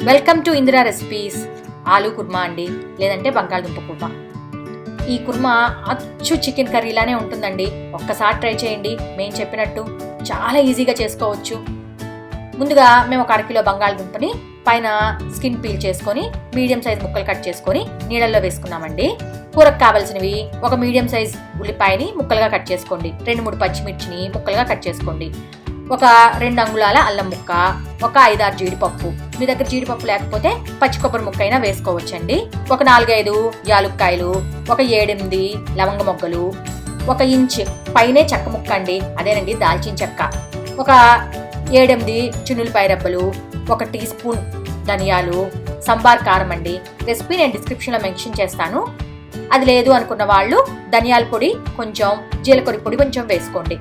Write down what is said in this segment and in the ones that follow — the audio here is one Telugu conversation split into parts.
Welcome to Indira recipes. Aloo kurma అండి, లేదంటే బంగాళదుంప కుర్మా. ఈ కుర్మా అచ్చు చికెన్ కర్రీలానే ఉంటుందండి. ఒక్కసారి ట్రై చేయండి. మేము చెప్పినట్టు చాలా ఈజీగా చేసుకోవచ్చు. ముందుగా మేము 1 అరకిలో బంగాళదుంపని పైన స్కిన్ పీల్ చేసుకొని మీడియం సైజ్ ముక్కలు కట్ చేసుకొని నీళ్ళల్లో వేసుకున్నామండి. కూరకు కావాల్సినవి ఒక మీడియం సైజ్ ఉల్లిపాయని ముక్కలుగా కట్ చేసుకోండి. 2-3 పచ్చిమిర్చిని ముక్కలుగా కట్ చేసుకోండి. ఒక 2 అంగుళాల అల్లం ముక్క, ఒక 5-6 జీడిపప్పు. మీ దగ్గర జీడిపప్పు లేకపోతే పచ్చి కొబ్బరి ముక్క అయినా వేసుకోవచ్చండి. ఒక 4-5 యాలుక్కాయలు, ఒక 7-8 లవంగ మొగ్గలు, 1 ఇంచ్ పైనే చెక్క ముక్క అండి, అదేనండి దాల్చిన చెక్క, ఒక 7-8 చిన్నులపాయ రెబ్బలు, 1 టీ స్పూన్ ధనియాలు, సంబార్ కారం అండి. రెసిపీ నేను డిస్క్రిప్షన్లో మెన్షన్ చేస్తాను. అది లేదు అనుకున్న వాళ్ళు ధనియాల పొడి కొంచెం, జీలకర్ర పొడి కొంచెం వేసుకోండి.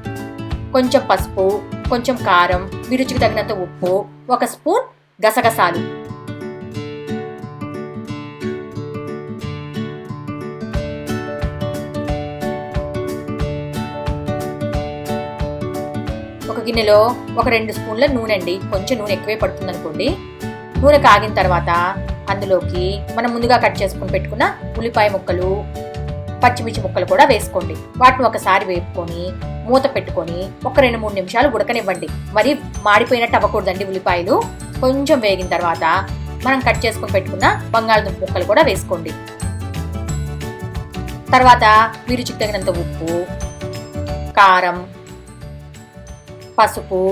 కొంచెం పసుపు, కొంచెం కారం, మీ రుచికి తగినంత ఉప్పు, 1 స్పూన్ గసగసాలు. ఒక గిన్నెలో ఒక 2 స్పూన్ల నూనె అండి, కొంచెం నూనె ఎక్కువే పడుతుంది అనుకోండి. నూనె కాగిన తర్వాత అందులోకి మనం ముందుగా కట్ చేసుకుని పెట్టుకున్న ఉల్లిపాయ ముక్కలు, పచ్చిమిర్చి ముక్కలు కూడా వేసుకోండి. వాటిని ఒకసారి వేపుకొని మూత పెట్టుకొని ఒక 2-3 నిమిషాలు ఉడకనివ్వండి. మరి మాడిపోయినట్టు అవ్వకూడదండి ఉల్లిపాయలు. కొంచెం వేగిన తర్వాత మనం కట్ చేసుకుని పెట్టుకున్న బంగాళదుంప ముక్కలు కూడా వేసుకోండి. తర్వాత మీ రుచికి తగినంత ఉప్పు, కారం, పసుపు,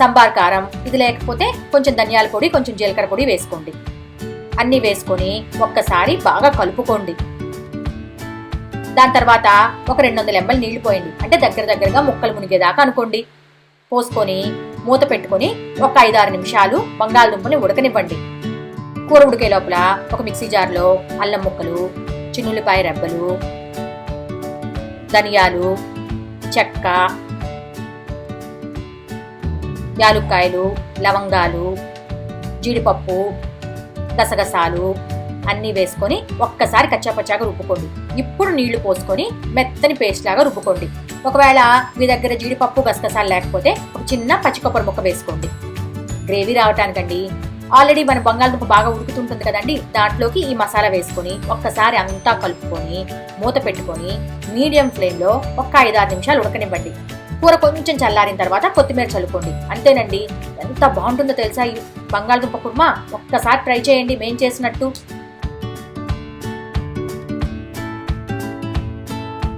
సంబార్ కారం, ఇది లేకపోతే కొంచెం ధనియాల పొడి, కొంచెం జీలకర్ర పొడి వేసుకోండి. అన్నీ వేసుకొని ఒక్కసారి బాగా కలుపుకోండి. దాని తర్వాత ఒక 200 ml నీళ్లు పోయండి, అంటే దగ్గరగా ముక్కలు మునిగేదాకా అనుకోండి. పోసుకొని మూత పెట్టుకొని ఒక 5-6 నిమిషాలు బంగాళదుంపని ఉడకనివ్వండి. కూర ఉడికే లోపల ఒక మిక్సీ జార్లో అల్లం ముక్కలు, చిన్నులపాయ రెబ్బలు, ధనియాలు, చెక్క, యాలుక్కాయలు, లవంగాలు, జీడిపప్పు, గసగసాలు అన్నీ వేసుకొని ఒక్కసారి కచ్చాపచ్చాగా రుబ్బుకోండి. ఇప్పుడు నీళ్లు పోసుకొని మెత్తని పేస్ట్ లాగా రుబ్బుకోండి. ఒకవేళ మీ దగ్గర జీడిపప్పు గసగసాలు లేకపోతే ఒక చిన్న పచ్చి కొబ్బరి ముక్క వేసుకోండి. గ్రేవీ రావటానికండి. ఆల్రెడీ మన బంగాళదుంప బాగా ఉడుకుతుంటుంది కదండి, దాంట్లోకి ఈ మసాలా వేసుకొని ఒక్కసారి అంతా కలుపుకొని మూత పెట్టుకొని మీడియం ఫ్లేమ్లో ఒక 5-6 నిమిషాలు ఉడకనివ్వండి. కూర కొంచెం చల్లారిన తర్వాత కొత్తిమీర చల్లుకోండి. అంతేనండి, ఎంత బాగుంటుందో తెలుసా ఈ బంగాళదుంప కుర్మా. ఒక్కసారి ట్రై చేయండి మేం చేసినట్టు.